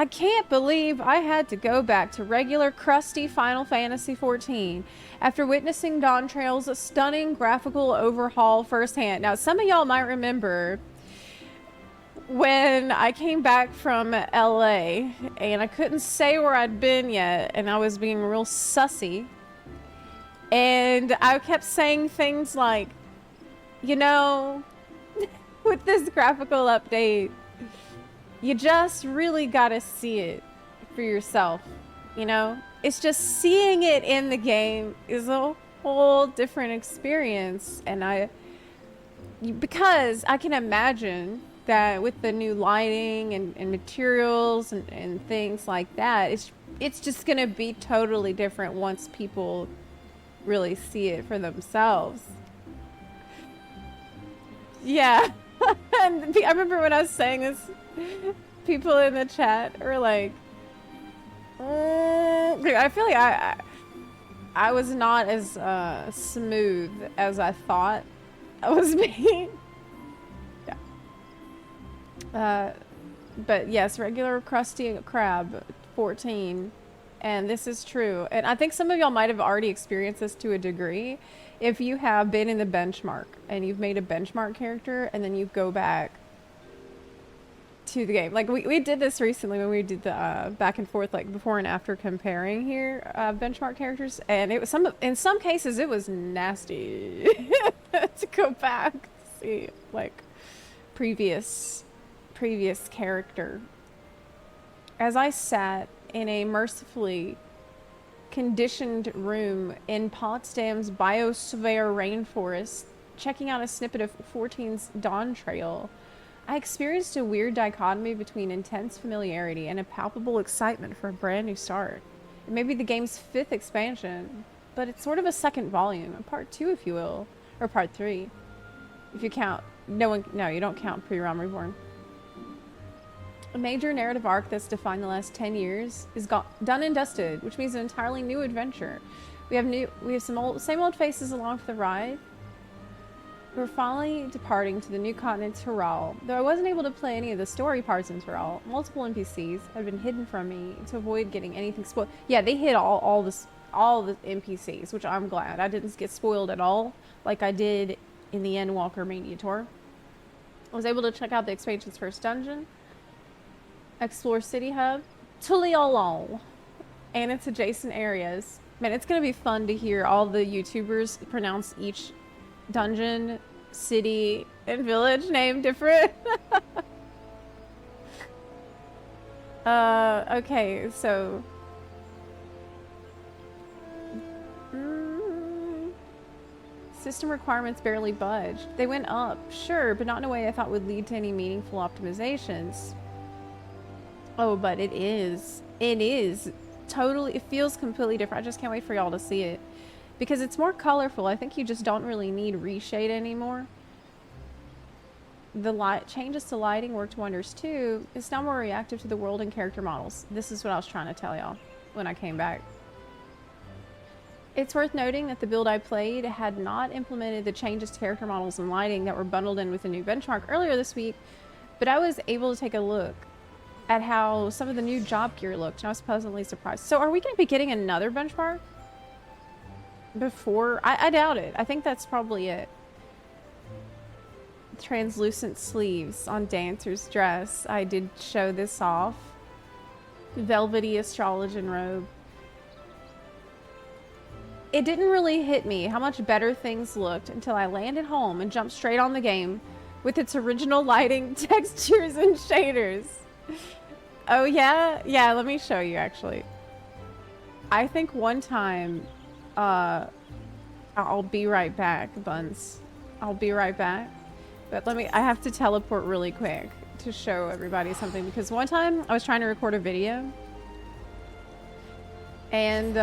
I can't believe I had to go back to regular crusty Final Fantasy XIV after witnessing DAWNTRAIL's stunning graphical overhaul firsthand. Now, some of y'all might remember when I came back from LA and I couldn't say where I'd been yet, and I was being real sussy. And I kept saying things like, you know, with this graphical update, you just really gotta see it for yourself, you know? It's just seeing it in the game is a whole different experience. And because I can imagine that with the new lighting and materials and things like that, it's just gonna be totally different once people really see it for themselves. Yeah. And I remember when I was saying this, people in the chat were like, I feel like I was not as smooth as I thought I was being. Yeah. But yes, regular crusty crab 14. And this is true. And I think some of y'all might have already experienced this to a degree. If you have been in the benchmark and you've made a benchmark character and then you go back to the game. Like we did this recently when we did the back and forth, like before and after comparing here, benchmark characters. And it was in some cases it was nasty to go back, see like previous character. As I sat in a mercifully conditioned room in Potsdam's biosphere rainforest, checking out a snippet of 14's DAWNTRAIL, I experienced a weird dichotomy between intense familiarity and a palpable excitement for a brand new start. It may be the game's 5th expansion, but it's sort of a second volume, a part 2 if you will, or part 3. If you count, no, you don't count Pre-Realm Reborn. A major narrative arc that's defined the last 10 years is done and dusted, which means an entirely new adventure. We have some same old faces along for the ride. We're finally departing to the new continent Tyrol. Though I wasn't able to play any of the story parts in Tyrol, multiple NPCs have been hidden from me to avoid getting anything spoiled. Yeah, they hid all the NPCs, which I'm glad. I didn't get spoiled at all like I did in the Endwalker Media Tour. I was able to check out the expansion's first dungeon, explore City Hub, Tuliolol, and its adjacent areas. Man, it's gonna be fun to hear all the YouTubers pronounce each dungeon, city, and village name different. Okay, so system requirements barely budged. They went up, sure, but not in a way I thought would lead to any meaningful optimizations. Oh, but it is totally, it feels completely different. I just can't wait for y'all to see it because it's more colorful. I think you just don't really need reshade anymore. The changes to lighting worked wonders too. It's now more reactive to the world and character models. This is what I was trying to tell y'all when I came back. It's worth noting that the build I played had not implemented the changes to character models and lighting that were bundled in with the new benchmark earlier this week, but I was able to take a look at how some of the new job gear looked, and I was pleasantly surprised. So are we going to be getting another benchmark before? I doubt it. I think that's probably it. Translucent sleeves on Dancer's dress. I did show this off. Velvety astrologian robe. It didn't really hit me how much better things looked until I landed home and jumped straight on the game with its original lighting, textures, and shaders. Oh yeah? Yeah, let me show you actually. I think one time, I'll be right back, Buns. I'll be right back. But I have to teleport really quick to show everybody something because one time I was trying to record a video and,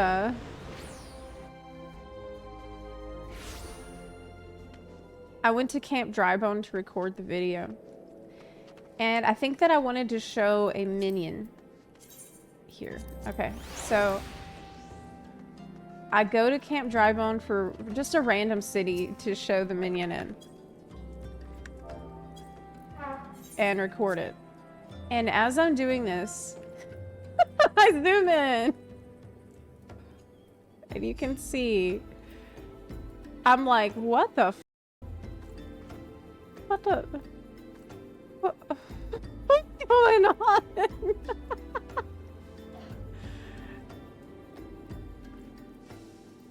I went to Camp Drybone to record the video. And I think that I wanted to show a minion here. Okay, so I go to Camp Drybone for just a random city to show the minion in. And record it. And as I'm doing this, I zoom in. And you can see, I'm like, what the f? What the? What's going on?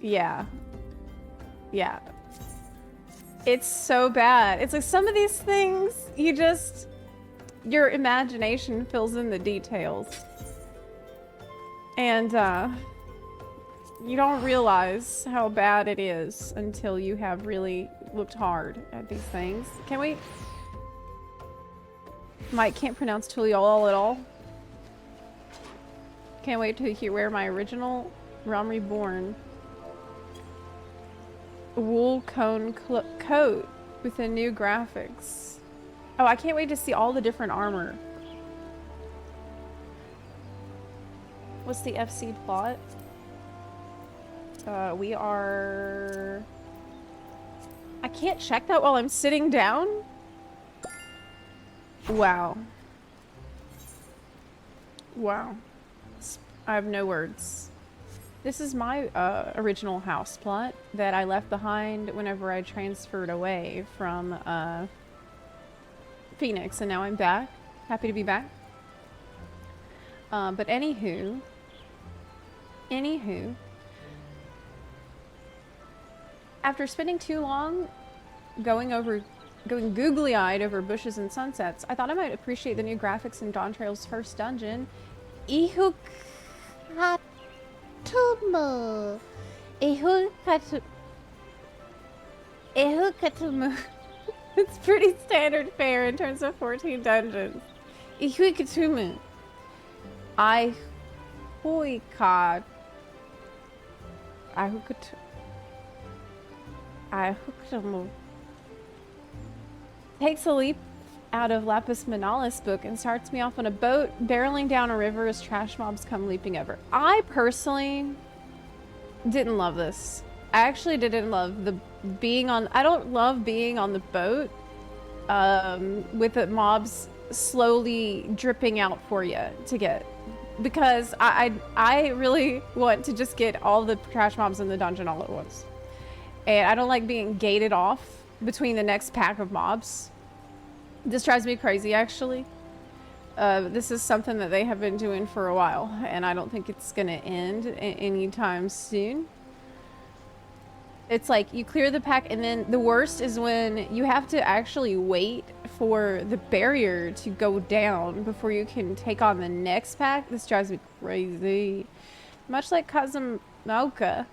Yeah. Yeah. It's so bad. It's like some of these things, your imagination fills in the details. And, you don't realize how bad it is until you have really looked hard at these things. Can we... Mike can't pronounce Tuliol at all. Can't wait to wear my original Realm Reborn wool cone coat with the new graphics. Oh, I can't wait to see all the different armor. What's the FC plot? We are... I can't check that while I'm sitting down? Wow. Wow. I have no words. This is my original house plot that I left behind whenever I transferred away from Phoenix, and now I'm back. Happy to be back. But anywho, after spending too long going googly-eyed over bushes and sunsets, I thought I might appreciate the new graphics in DAWNTRAIL's first dungeon, Ihukatumu. Ihukatumu. It's pretty standard fare in terms of 14 dungeons. Ihukatumu. Takes a leap out of Lapis Manalis book and starts me off on a boat barreling down a river as trash mobs come leaping over. I personally didn't love this. I actually didn't love the being on... I don't love being on the boat with the mobs slowly dripping out for you to get. Because I really want to just get all the trash mobs in the dungeon all at once. And I don't like being gated off between the next pack of mobs. This drives me crazy, actually. This is something that they have been doing for a while, and I don't think it's gonna end anytime soon. It's like you clear the pack, and then the worst is when you have to actually wait for the barrier to go down before you can take on the next pack. This drives me crazy. Much like Kazumaoka,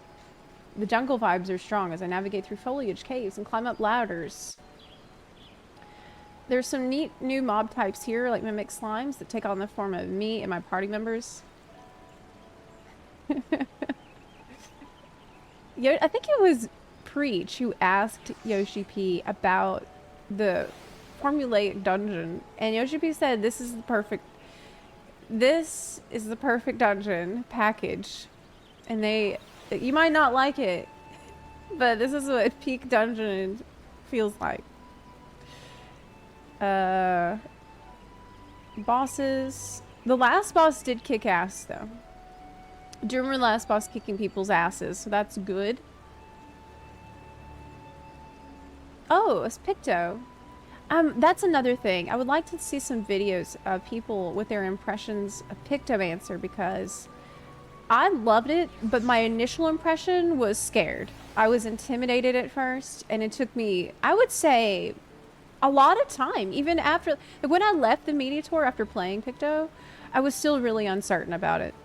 the jungle vibes are strong as I navigate through foliage caves and climb up ladders. There's some neat new mob types here, like mimic slimes that take on the form of me and my party members. I think it was Preach who asked Yoshi P about the formulaic dungeon, and Yoshi P said this is the perfect dungeon package. And you might not like it, but this is what peak dungeon feels like. Bosses. The last boss did kick ass, though. Do you remember the last boss kicking people's asses? So that's good. Oh, it's Picto. That's another thing. I would like to see some videos of people with their impressions of Pictomancer, because I loved it, but my initial impression was scared. I was intimidated at first, and it took me, I would say, a lot of time. Even after, when I left the media tour after playing Picto, I was still really uncertain about it.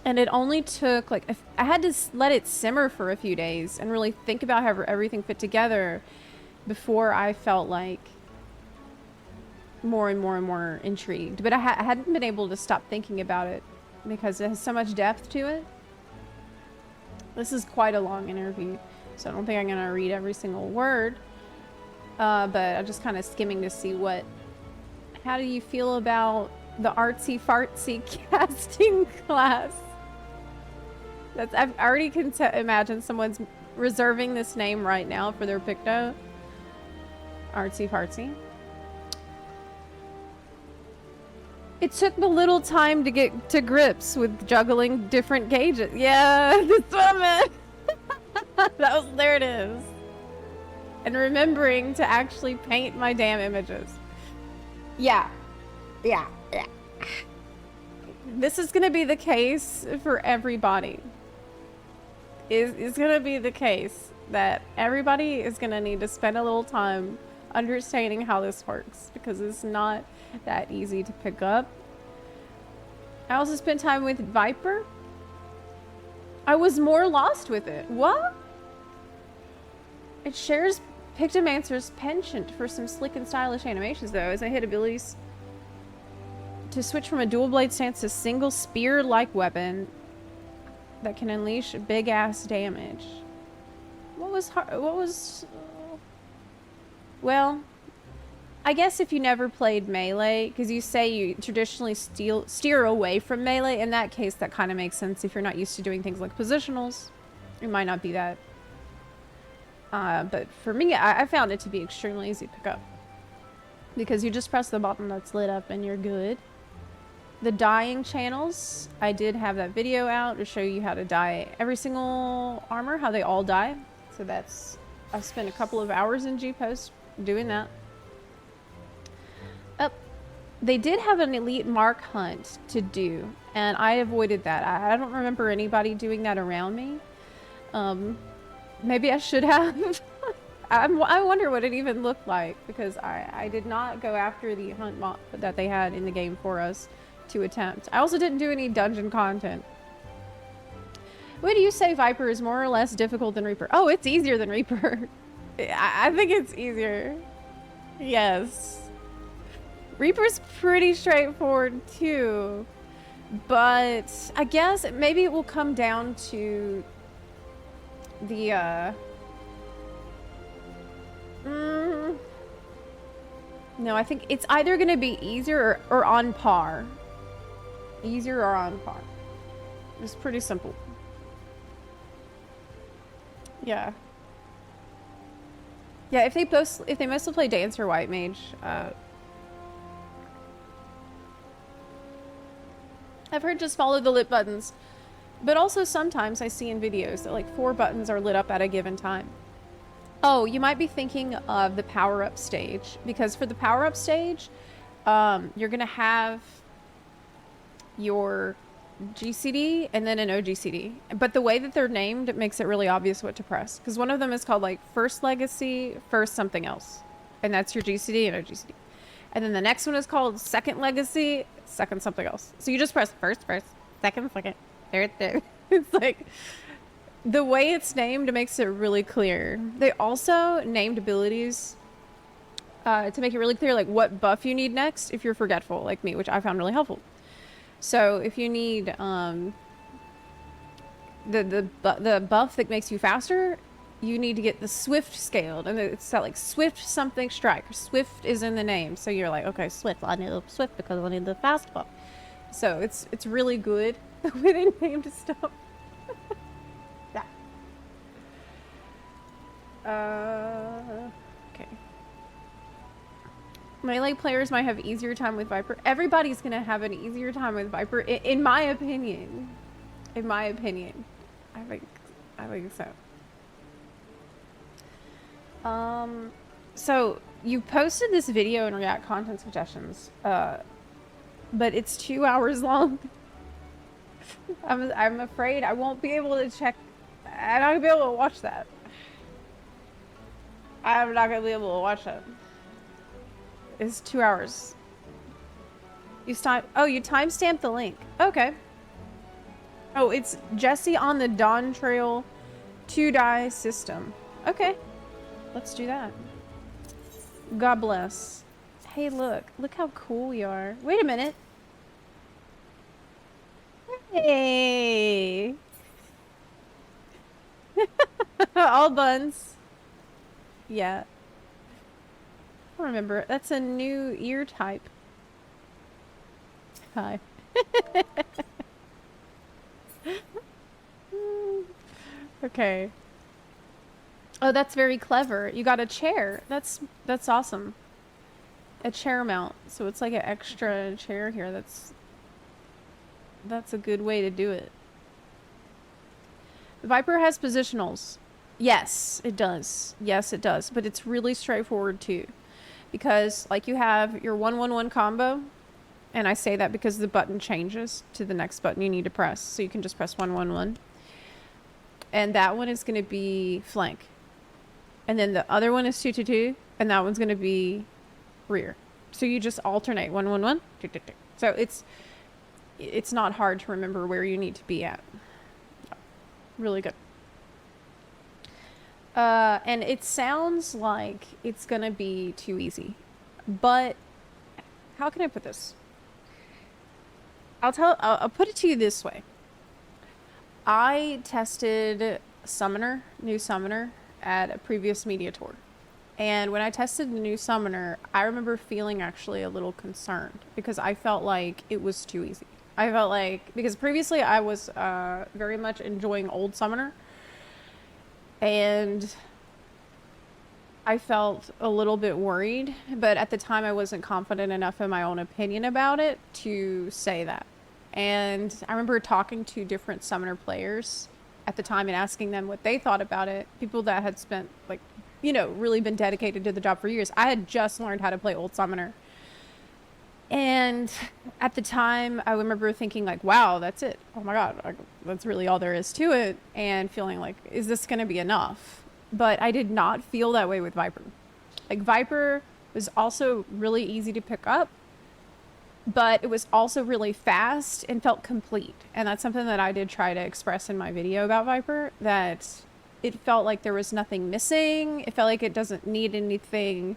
And it only took, like, I had to let it simmer for a few days and really think about how everything fit together before I felt like more and more and more intrigued. But I hadn't been able to stop thinking about it because it has so much depth to it. This is quite a long interview, so I don't think I'm going to read every single word. But I'm just kind of skimming to see how do you feel about the artsy fartsy casting class? I've already can imagine someone's reserving this name right now for their Picto. Artsy fartsy. It took me a little time to get to grips with juggling different gauges. Yeah, that's what I meant. There it is. And remembering to actually paint my damn images. Yeah. Yeah. Yeah. This is gonna be the case for everybody. It's gonna be the case that everybody is gonna need to spend a little time understanding how this works, because it's not that easy to pick up. I also spent time with Viper. I was more lost with it. What? It shares Pictomancer's penchant for some slick and stylish animations, though, as I hit abilities to switch from a dual blade stance to single spear-like weapon that can unleash big-ass damage. What was hard? What was... Well, I guess if you never played melee, because you say you traditionally steer away from melee, in that case that kind of makes sense. If you're not used to doing things like positionals, it might not be that. But for me, I found it to be extremely easy to pick up, because you just press the button that's lit up and you're good. The dyeing channels, I did have that video out to show you how to dye every single armor, how they all dye. So that's, I've spent a couple of hours in G-Post doing that. They did have an elite mark hunt to do, and I avoided that. I don't remember anybody doing that around me. Maybe I should have. I wonder what it even looked like, because I did not go after the hunt that they had in the game for us to attempt. I also didn't do any dungeon content. Would you say Viper is more or less difficult than Reaper? Oh, it's easier than Reaper. I think it's easier. Yes. Reaper's pretty straightforward too, but I guess maybe it will come down to the no, I think it's either gonna be easier or on par. Easier or on par. It's pretty simple. Yeah. Yeah, if they mostly play Dance or White Mage, I've heard just follow the lit buttons, but also sometimes I see in videos that like 4 buttons are lit up at a given time. Oh, you might be thinking of the power-up stage, because for the power-up stage, you're gonna have your GCD and then an OGCD, but the way that they're named, it makes it really obvious what to press, because one of them is called like First Legacy, First something else, and that's your GCD and OGCD. And then the next one is called Second Legacy, Second something else. So you just press first, second, third. It's like, the way it's named makes it really clear. They also named abilities to make it really clear, like what buff you need next if you're forgetful, like me, which I found really helpful. So if you need the buff that makes you faster, you need to get the Swift scaled, and it's that like Swift something strike. Swift is in the name, so you're like, okay, Swift. I need the Swift because I need the fast buff. So it's really good the way they named stuff. Yeah. Okay. Melee players might have easier time with Viper. Everybody's gonna have an easier time with Viper, in my opinion. In my opinion, I think so. So you posted this video in React content suggestions, but it's 2 hours long. I'm afraid I won't be able to check. I'm not gonna be able to watch that. I'm not gonna be able to watch that. It's 2 hours. You timestamped the link. Okay. Oh, it's Jesse on the DAWNTRAIL 2-die system. Okay. Let's do that. God bless. Hey, look how cool we are. Wait a minute. Hey. All buns. Yeah. I don't remember. That's a new ear type. Hi. Okay. Oh, that's very clever. You got a chair. That's awesome. a chair mount. So it's like an extra chair here. That's a good way to do it. The Viper has positionals. Yes, it does. Yes, it does. But it's really straightforward too. Because like you have your 1-1-1 combo, and I say that because the button changes to the next button you need to press. So you can just press 1-1-1. And that one is going to be flank. And then the other one is 2-2-2, and that one's going to be rear. So you just alternate 1-1-1. So it's not hard to remember where you need to be at. Really good. And it sounds like it's gonna be too easy, but how can I put this? I'll put it to you this way. I tested new Summoner at a previous media tour. And when I tested the new Summoner, I remember feeling actually a little concerned because I felt like it was too easy. I felt like, because previously I was very much enjoying old Summoner, and I felt a little bit worried, but at the time I wasn't confident enough in my own opinion about it to say that. And I remember talking to different Summoner players at the time and asking them what they thought about it. People that had spent, like, you know, really been dedicated to the job for years. I had just learned how to play old Summoner. And at the time, I remember thinking like, wow, that's it. Oh my God, that's really all there is to it. And feeling like, is this going to be enough? But I did not feel that way with Viper. Like, Viper was also really easy to pick up, but it was also really fast and felt complete. And that's something that I did try to express in my video about Viper, that it felt like there was nothing missing. It felt like it doesn't need anything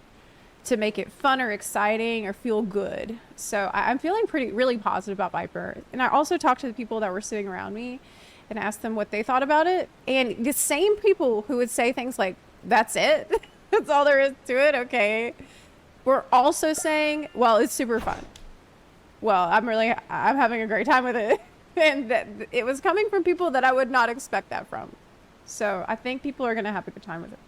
to make it fun or exciting or feel good. So I'm feeling really positive about Viper. And I also talked to the people that were sitting around me and asked them what they thought about it. And the same people who would say things like, that's it, that's all there is to it, okay, were also saying, well, it's super fun. Well, I'm having a great time with it. And it was coming from people that I would not expect that from. So I think people are going to have a good time with it.